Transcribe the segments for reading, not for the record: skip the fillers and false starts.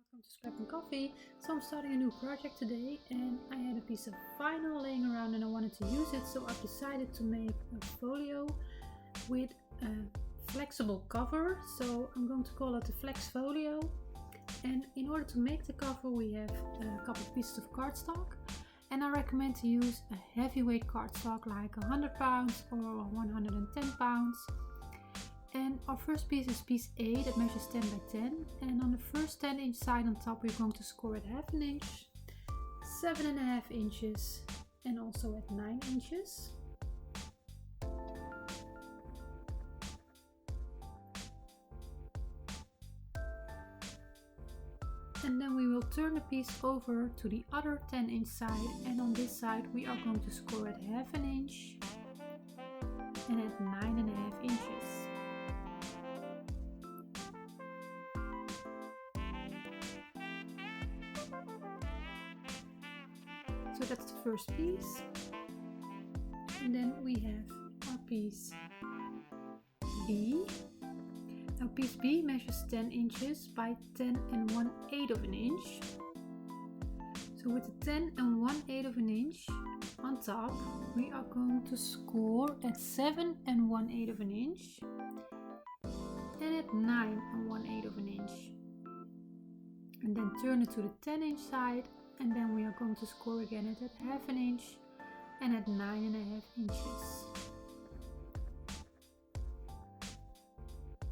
welcome to Scrap and Coffee. So I'm starting a new project today and I had a piece of vinyl laying around and I wanted to use it, so I've decided to make a folio with a flexible cover. So I'm going to call it the Flex Folio, and in order to make the cover we have a couple of pieces of cardstock, and I recommend to use a heavyweight cardstock like 100 pounds or 110 pounds. And our first piece is piece A that measures 10 by 10, and on the first 10-inch side on top we're going to score at half an inch, 7.5 inches and also at 9 inches. And then we will turn the piece over to the other 10-inch side, and on this side we are going to score at half an inch and at 9.5 inches. So that's the first piece, and then we have our piece B. Now piece B measures 10 inches by 10 1/8 of an inch. So with the 10 1/8 of an inch on top, we are going to score at 7 1/8 of an inch and at 9 1/8 of an inch. And then turn it to the 10-inch side, and then we are going to score again at half an inch and at 9.5 inches.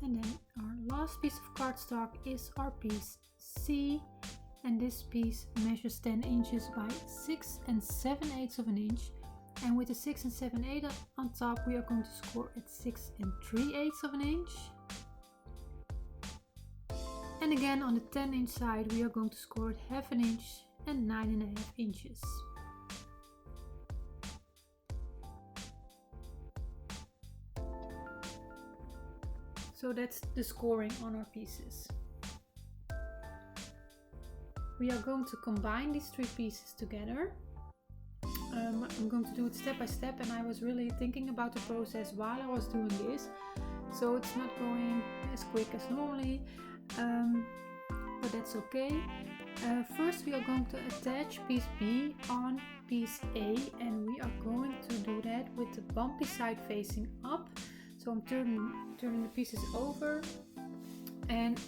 And then our last piece of cardstock is our piece C, and this piece measures 10 inches by 6 7/8 of an inch, and with the 6 7/8 on top we are going to score at 6 3/8 of an inch. And again on the 10-inch side we are going to score at half an inch and 9.5 inches. So that's the scoring on our pieces. We are going to combine these three pieces together. I'm going to do it step by step, and I was really thinking about the process while I was doing this, so it's not going as quick as normally, but that's okay. First we are going to attach piece B on piece A, and we are going to do that with the bumpy side facing up. So I'm turning the pieces over, and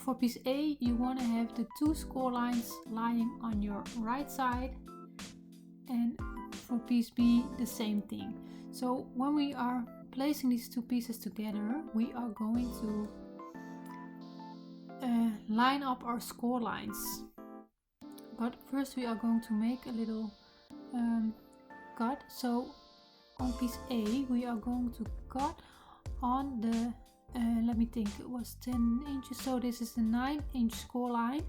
for piece A you want to have the two score lines lying on your right side, and for piece B the same thing. So when we are placing these two pieces together we are going to line up our score lines, but first we are going to make a little cut. So on piece A we are going to cut on the let me think, it was 10 inches, so this is the 9-inch score line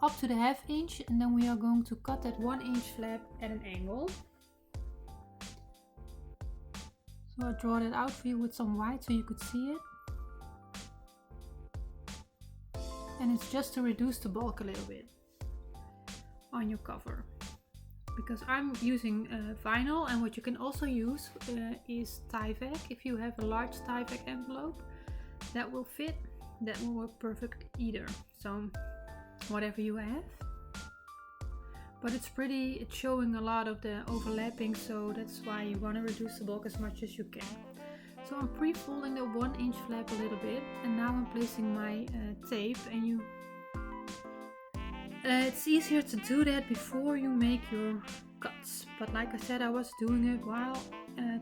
up to the half inch, and then we are going to cut that 1-inch flap at an angle. So I draw that out for you with some white so you could see it. And it's just to reduce the bulk a little bit on your cover, because I'm using vinyl, and what you can also use is Tyvek. If you have a large Tyvek envelope that will fit, that will work perfect either, so whatever you have. But it's showing a lot of the overlapping, so that's why you want to reduce the bulk as much as you can. So I'm pre-folding the 1-inch flap a little bit, and now I'm placing my tape, and it's easier to do that before you make your cuts. But like I said, I was doing it while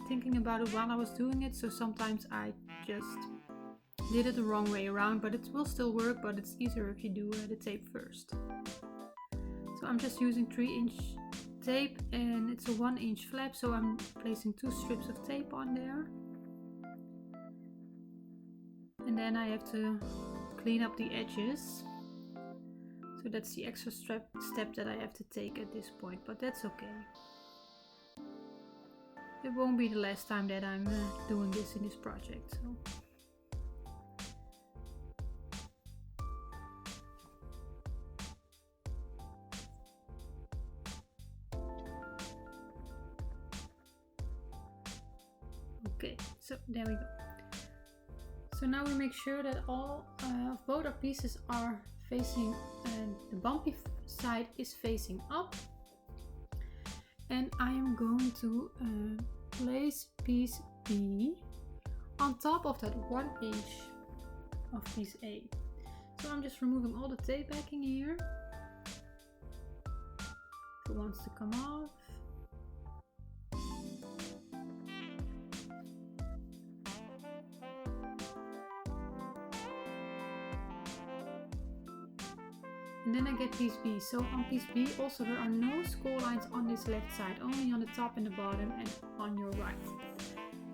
thinking about it while I was doing it, so sometimes I just did it the wrong way around, but it will still work, but it's easier if you do the tape first. So I'm just using 3-inch tape, and it's a 1-inch flap, so I'm placing 2 strips of tape on there. And then I have to clean up the edges. So that's the extra step that I have to take at this point, but that's okay. It won't be the last time that I'm doing this in this project. So. Okay, so there we go. So now we make sure that all of both our pieces are facing, the bumpy side is facing up. And I am going to place piece B on top of that 1 inch of piece A. So I'm just removing all the tape backing here. If it wants to come off. And then I get piece B. So on piece B also there are no score lines on this left side, only on the top and the bottom and on your right.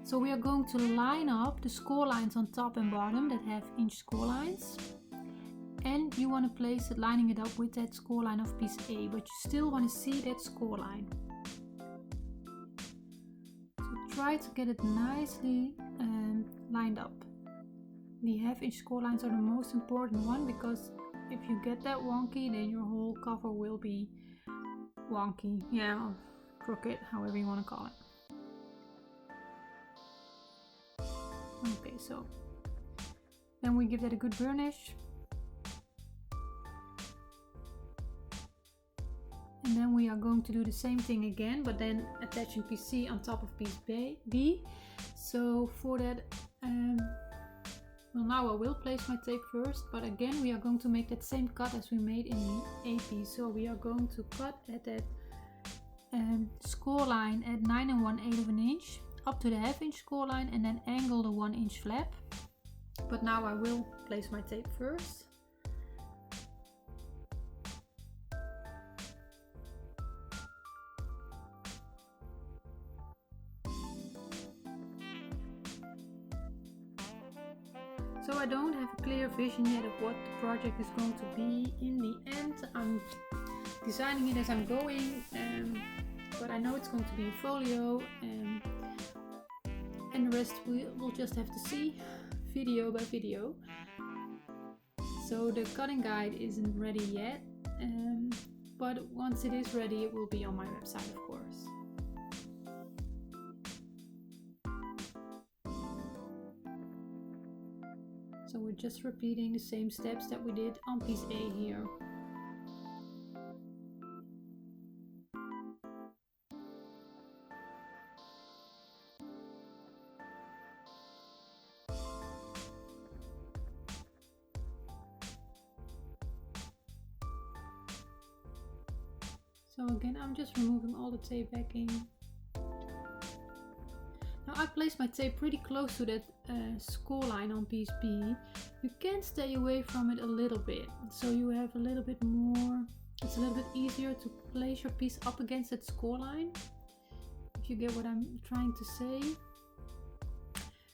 So we are going to line up the score lines on top and bottom that have inch score lines. And you want to place it, lining it up with that score line of piece A, but you still want to see that score line. So try to get it nicely lined up. The half inch score lines are the most important one, because if you get that wonky, then your whole cover will be wonky, yeah, or crooked, however you want to call it. Okay, so then we give that a good burnish. And then we are going to do the same thing again, but then attaching piece C on top of piece B. So for that, well, now I will place my tape first, but again we are going to make that same cut as we made in the A piece. So we are going to cut at that score line at 9 1/8 of an inch up to the half inch score line, and then angle the 1 inch flap. But now I will place my tape first. So I don't have a clear vision yet of what the project is going to be in the end. I'm designing it as I'm going, but I know it's going to be a folio, and the rest we'll just have to see video by video. So the cutting guide isn't ready yet, but once it is ready it will be on my website, of course. So we're just repeating the same steps that we did on piece A here. So again, I'm just removing all the tape backing. Now I placed my tape pretty close to that score line on piece B. You can stay away from it a little bit, so you have a little bit more, it's a little bit easier to place your piece up against that score line, if you get what I'm trying to say.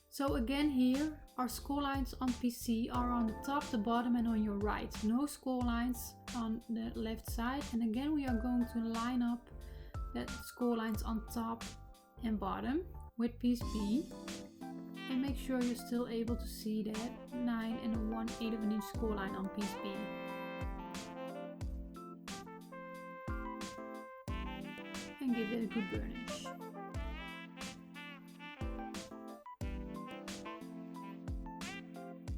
So again, here our score lines on piece C are on the top, the bottom and on your right. No score lines on the left side. And again we are going to line up that score lines on top and bottom with piece B, and make sure you're still able to see that 9 1/8 of an inch score line on piece B. And give it a good burnish.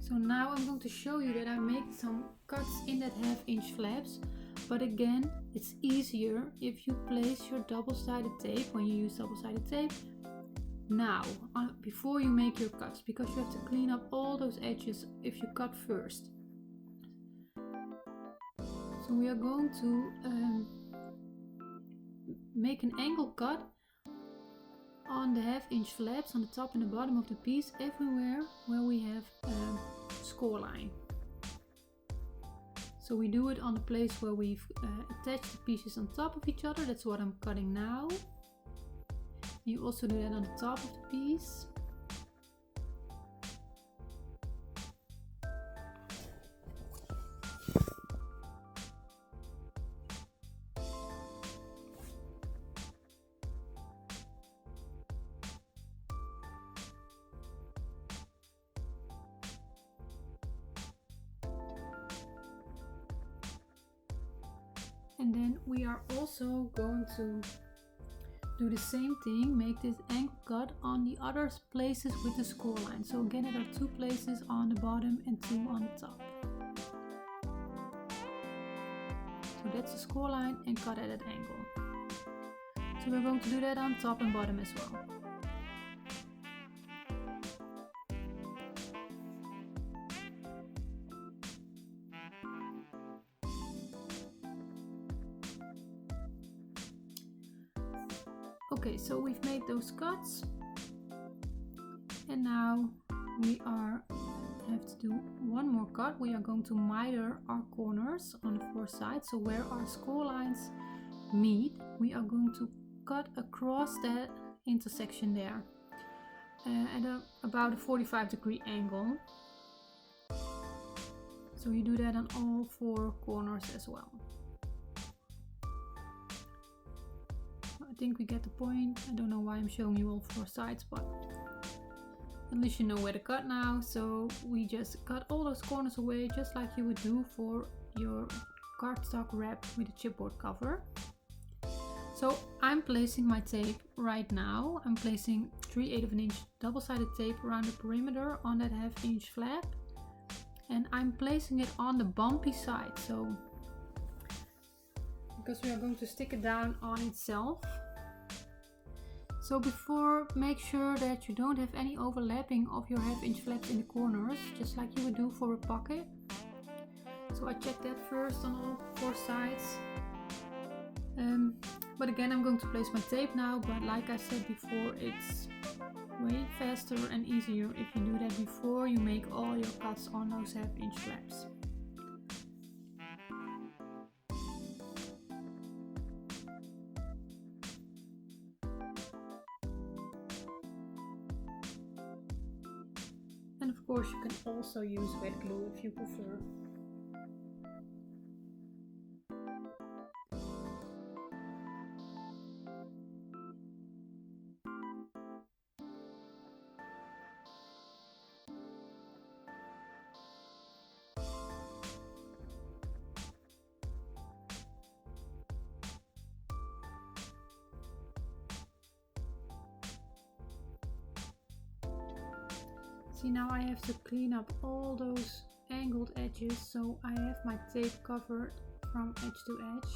So now I'm going to show you that I made some cuts in that half inch flaps, but again it's easier if you place your double-sided tape, when you use double-sided tape, now before you make your cuts, because you have to clean up all those edges if you cut first. So we are going to make an angle cut on the half inch flaps on the top and the bottom of the piece, everywhere where we have a score line. So we do it on the place where we've attached the pieces on top of each other. That's what I'm cutting now. You also do that on the top of the piece. And then we are also going to do the same thing, make this angle cut on the other places with the score line. So again, there are 2 places on the bottom and 2 on the top. So that's the score line and cut at that angle. So we're going to do that on top and bottom as well. Okay, so we've made those cuts, and now we have to do one more cut. We are going to miter our corners on the 4 sides. So where our score lines meet, we are going to cut across that intersection there at about a 45-degree angle. So you do that on all 4 corners as well. I think we get the point. I don't know why I'm showing you all 4 sides, but at least you know where to cut now. So we just cut all those corners away, just like you would do for your cardstock wrap with a chipboard cover. So I'm placing my tape right now. I'm placing 3/8 of an inch double-sided tape around the perimeter on that 1/2 inch flap, and I'm placing it on the bumpy side. So because we are going to stick it down on itself. So before, make sure that you don't have any overlapping of your 1/2 inch flaps in the corners, just like you would do for a pocket. So I check that first on all 4 sides. But again, I'm going to place my tape now, but like I said before, it's way faster and easier if you do that before you make all your cuts on those 1/2 inch flaps. And of course you can also use wet glue if you prefer. See, now I have to clean up all those angled edges, so I have my tape covered from edge to edge.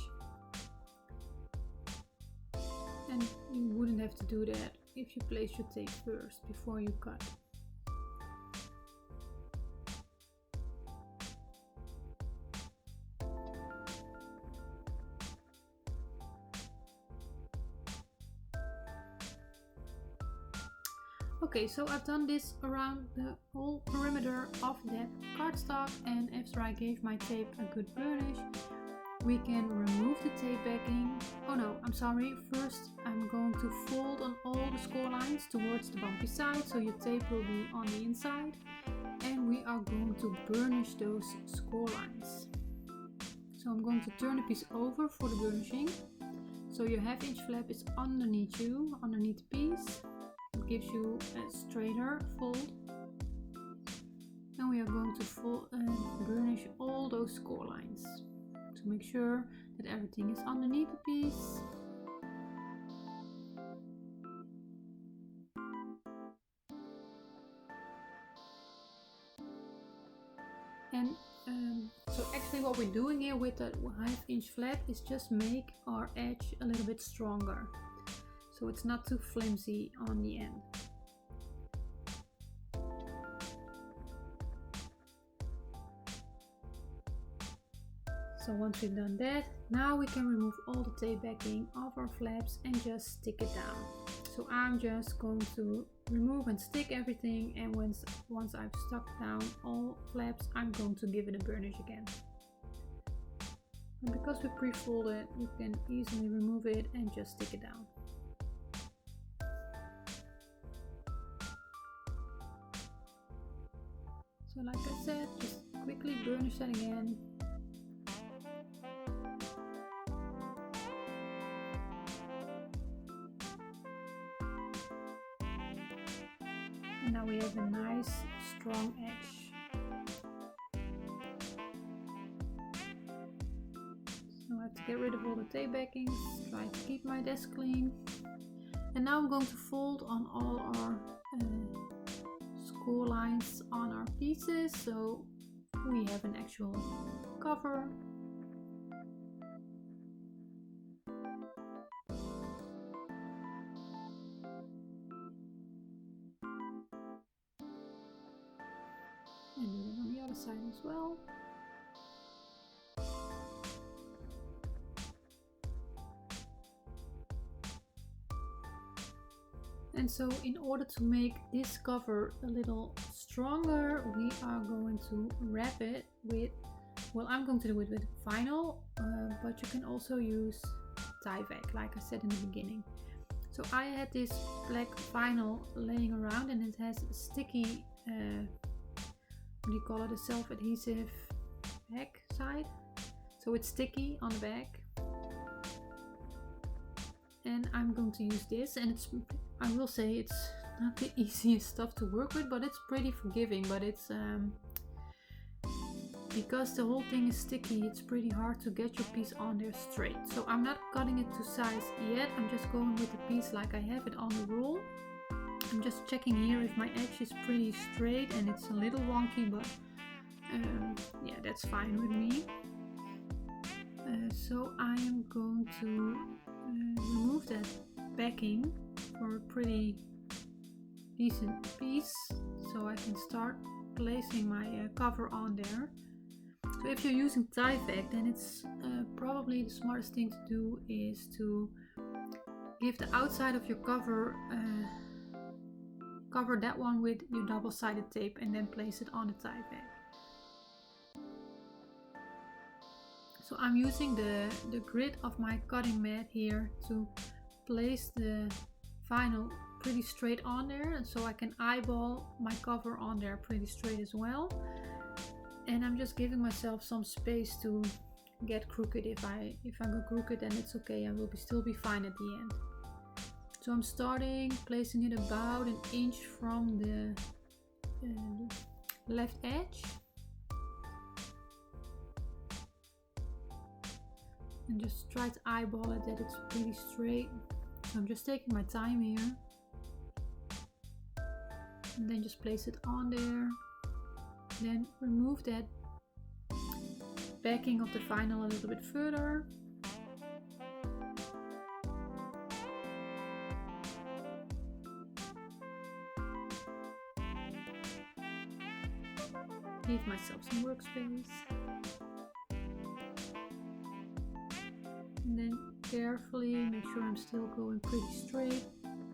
And you wouldn't have to do that if you place your tape first before you cut. Okay, so I've done this around the whole perimeter of that cardstock, and after I gave my tape a good burnish, we can remove the tape backing. Oh no, I'm sorry. First I'm going to fold on all the score lines towards the bumpy side, so your tape will be on the inside, and we are going to burnish those score lines. So I'm going to turn the piece over for the burnishing. So your 1/2 inch flap is underneath you, underneath the piece. It gives you a straighter fold, and we are going to burnish all those score lines to make sure that everything is underneath the piece. And so actually what we're doing here with that 1/2 inch flap is just make our edge a little bit stronger, so it's not too flimsy on the end. So once we've done that, now we can remove all the tape backing of our flaps and just stick it down. So I'm just going to remove and stick everything, and once I've stuck down all flaps, I'm going to give it a burnish again. And because we pre-folded, you can easily remove it and just stick it down. So like I said, just quickly burnish that again. And now we have a nice strong edge. So I have to get rid of all the tape backings, try to keep my desk clean. And now I'm going to fold on all our score lines on our pieces, so we have an actual cover. side as well. And so in order to make this cover a little stronger, we are going to wrap it with, well, I'm going to do it with vinyl, but you can also use Tyvek, like I said in the beginning. So I had this black vinyl laying around, and it has a sticky, what do you call it, a self-adhesive back side. So it's sticky on the back. And I'm going to use this, and it's, I will say it's not the easiest stuff to work with, but it's pretty forgiving. But it's because the whole thing is sticky, it's pretty hard to get your piece on there straight. So I'm not cutting it to size yet. I'm just going with the piece like I have it on the roll. I'm just checking here if my edge is pretty straight, and it's a little wonky, but yeah, that's fine with me. So I am going to remove that backing for a pretty decent piece, so I can start placing my cover on there. So if you're using Tyvek, then it's probably the smartest thing to do is to give the outside of your cover, cover that one with your double-sided tape, and then place it on the Tyvek. So I'm using the grid of my cutting mat here to place the vinyl pretty straight on there, and so I can eyeball my cover on there pretty straight as well. And I'm just giving myself some space to get crooked. If I go crooked, then it's okay, I will still be fine at the end. So I'm starting placing it about an inch from the left edge. And just try to eyeball it that it's pretty straight. So I'm just taking my time here. And then just place it on there. Then remove that backing of the vinyl a little bit further. Give myself some workspace. And then carefully make sure I'm still going pretty straight,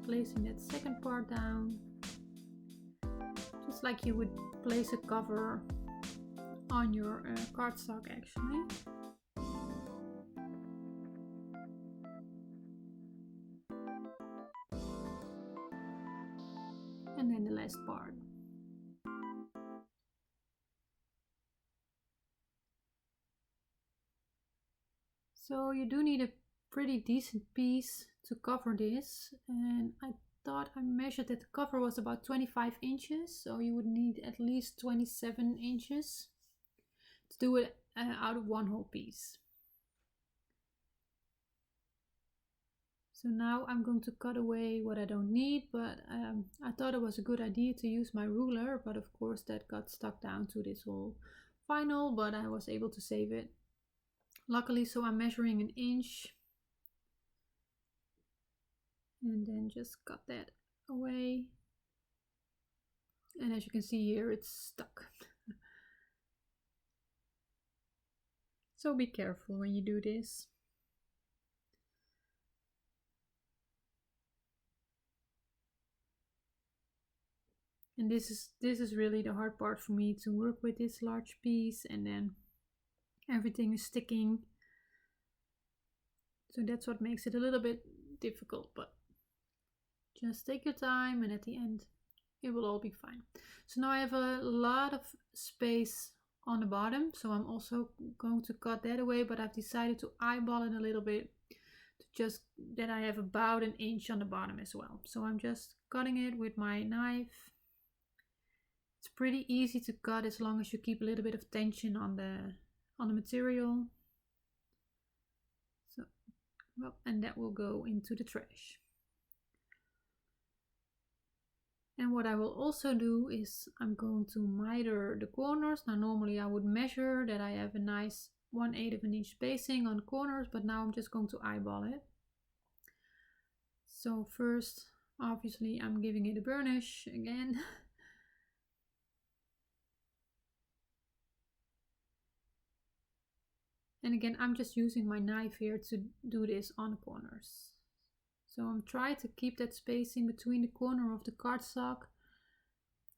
placing that second part down, just like you would place a cover on your cardstock actually. And then the last part. So you do need a pretty decent piece to cover this, and I thought I measured that the cover was about 25 inches, so you would need at least 27 inches to do it out of one whole piece. So now I'm going to cut away what I don't need, but I thought it was a good idea to use my ruler, but of course that got stuck down to this whole vinyl, but I was able to save it. Luckily, so I'm measuring an inch and then just cut that away. And as you can see here, it's stuck. So be careful when you do this. And this is really the hard part for me, to work with this large piece and then everything is sticking. So that's what makes it a little bit difficult, but just take your time and at the end it will all be fine. So now I have a lot of space on the bottom, so I'm also going to cut that away, but I've decided to eyeball it a little bit to just that I have about an inch on the bottom as well. So I'm just cutting it with my knife. It's pretty easy to cut as long as you keep a little bit of tension on the material. So, well, and that will go into the trash. And what I will also do is I'm going to miter the corners. Now normally I would measure that I have a nice 1/8 of an inch spacing on the corners, but now I'm just going to eyeball it. So first, obviously I'm giving it a burnish again. And again, I'm just using my knife here to do this on the corners. So I'm trying to keep that spacing between the corner of the cardstock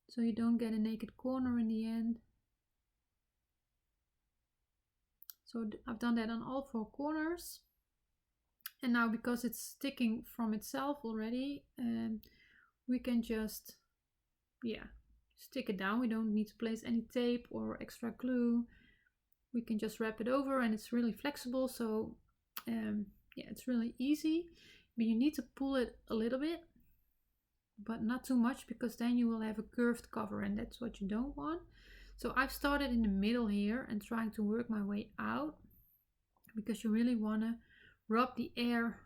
so you don't get a naked corner in the end. So I've done that on all 4 corners. And now, because it's sticking from itself already, we can just, stick it down. We don't need to place any tape or extra glue. We can just wrap it over, and it's really flexible. So it's really easy. But you need to pull it a little bit, but not too much, because then you will have a curved cover, and that's what you don't want. So I've started in the middle here and trying to work my way out, because you really want to rub the air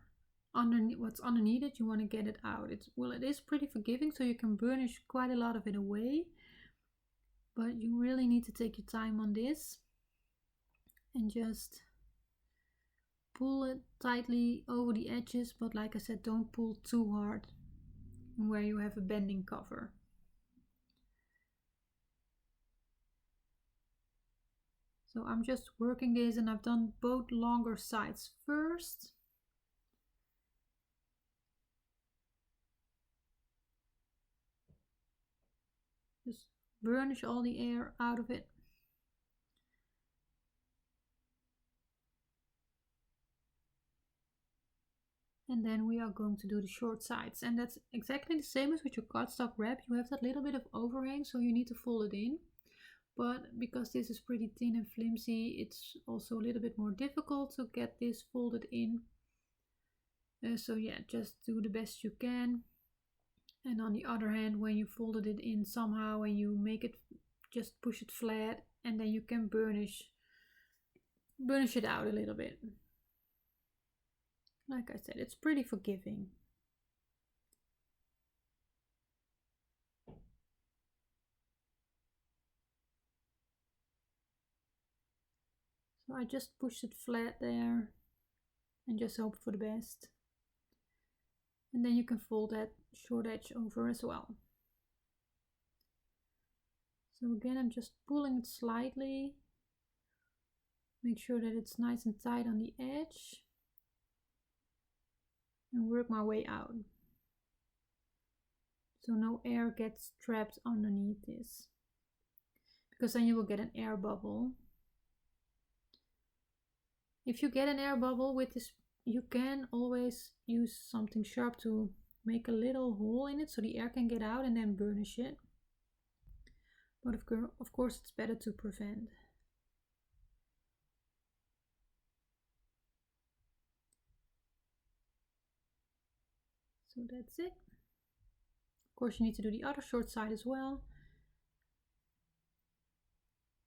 underneath what's underneath it. You want to get it out. It is pretty forgiving, so you can burnish quite a lot of it away, but you really need to take your time on this and just pull it tightly over the edges, but like I said, don't pull too hard where you have a bending cover. So I'm just working this, and I've done both longer sides first. Just burnish all the air out of it. And then we are going to do the short sides, and that's exactly the same as with your cardstock wrap. You have that little bit of overhang, so you need to fold it in. But because this is pretty thin and flimsy, it's also a little bit more difficult to get this folded in. So yeah, just do the best you can. And on the other hand, when you folded it in somehow and you make it, just push it flat, and then you can burnish it out a little bit. Like I said, it's pretty forgiving. So I just push it flat there and just hope for the best. And then you can fold that short edge over as well. So again, I'm just pulling it slightly. Make sure that it's nice and tight on the edge. And work my way out. So no air gets trapped underneath this, because then you will get an air bubble. If you get an air bubble with this, you can always use something sharp to make a little hole in it so the air can get out, and then burnish it. But of course it's better to prevent. So that's it. Of course you need to do the other short side as well.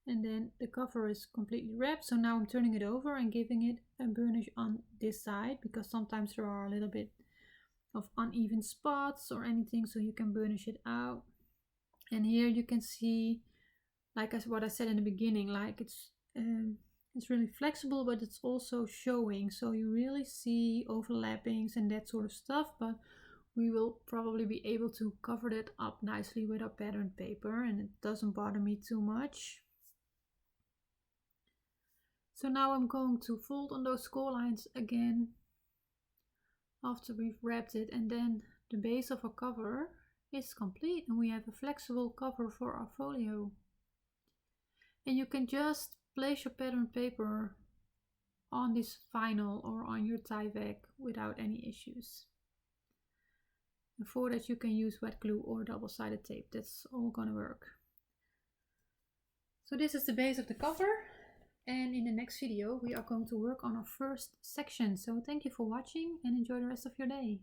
And then the cover is completely wrapped, so now I'm turning it over and giving it a burnish on this side, because sometimes there are a little bit of uneven spots or anything, so you can burnish it out. And here you can see, like what I said in the beginning, like it's really flexible, but it's also showing, so you really see overlappings and that sort of stuff. But we will probably be able to cover that up nicely with our pattern paper, and it doesn't bother me too much. So now I'm going to fold on those score lines again after we've wrapped it, and then the base of our cover is complete, and we have a flexible cover for our folio. And you can just place your pattern paper on this vinyl or on your Tyvek without any issues. And for that you can use wet glue or double-sided tape. That's all gonna work. So this is the base of the cover, and in the next video we are going to work on our first section. So thank you for watching and enjoy the rest of your day.